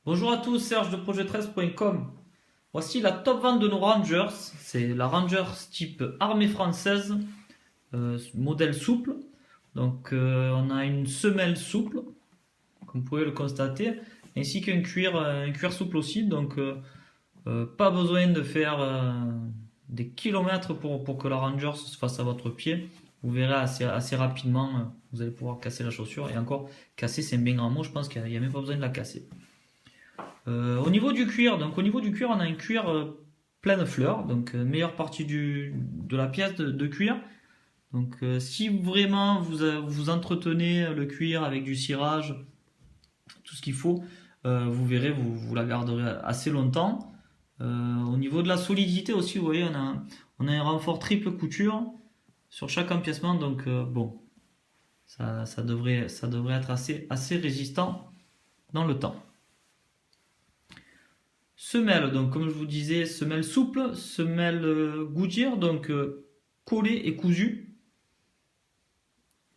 Bonjour à tous, Serge de projet13.com. Voici la top vente de nos Rangers. C'est la Rangers type armée française, modèle souple. Donc on a une semelle souple, comme vous pouvez le constater, ainsi un cuir souple aussi. Donc pas besoin de faire des kilomètres pour que la Rangers se fasse à votre pied. Vous verrez assez rapidement, vous allez pouvoir casser la chaussure. Et encore, casser c'est un bien grand mot, je pense qu'il n'y a même pas besoin de la casser. Au niveau du cuir, on a un cuir pleine fleur, donc meilleure partie de la pièce de cuir. Donc si vraiment vous entretenez le cuir avec du cirage, tout ce qu'il faut, vous verrez, vous la garderez assez longtemps. Au niveau de la solidité aussi, vous voyez, on a un renfort triple couture sur chaque empiècement, donc bon, ça devrait être assez résistant dans le temps. Semelle, donc comme je vous disais, semelle souple, semelle Goodyear, donc collée et cousue.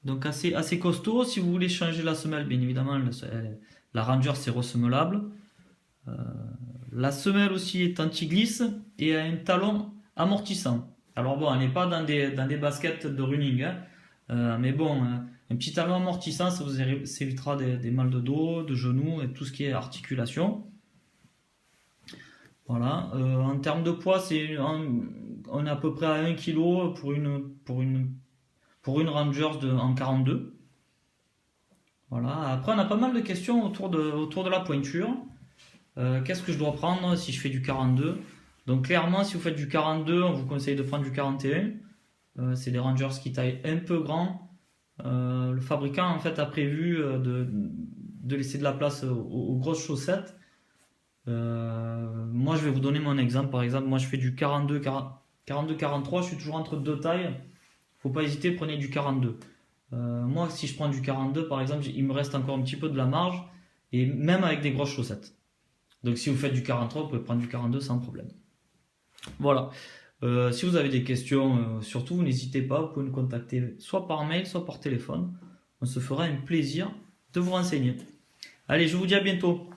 Donc assez costaud. Si vous voulez changer la semelle, bien évidemment, la Ranger c'est ressemelable. La semelle aussi est anti-glisse et a un talon amortissant. Alors bon, elle n'est pas dans des baskets de running, hein. Mais bon, un petit talon amortissant, ça vous évitera des mal de dos, de genoux et tout ce qui est articulation. Voilà. En termes de poids, on est à peu près à 1 kg pour une Rangers en 42. Voilà. Après, on a pas mal de questions autour de la pointure. Qu'est-ce que je dois prendre si je fais du 42? Donc clairement, si vous faites du 42, on vous conseille de prendre du 41. C'est des Rangers qui taillent un peu grand. Le fabricant en fait a prévu de laisser de la place aux grosses chaussettes. Moi, je vais vous donner mon exemple. Par exemple, moi, je fais du 42, 43. Je suis toujours entre deux tailles. Faut pas hésiter, prenez du 42. Moi, si je prends du 42, par exemple, il me reste encore un petit peu de la marge, et même avec des grosses chaussettes. Donc, si vous faites du 43, vous pouvez prendre du 42 sans problème. Voilà. Si vous avez des questions, surtout, n'hésitez pas. Vous pouvez nous contacter soit par mail, soit par téléphone. On se fera un plaisir de vous renseigner. Allez, je vous dis à bientôt.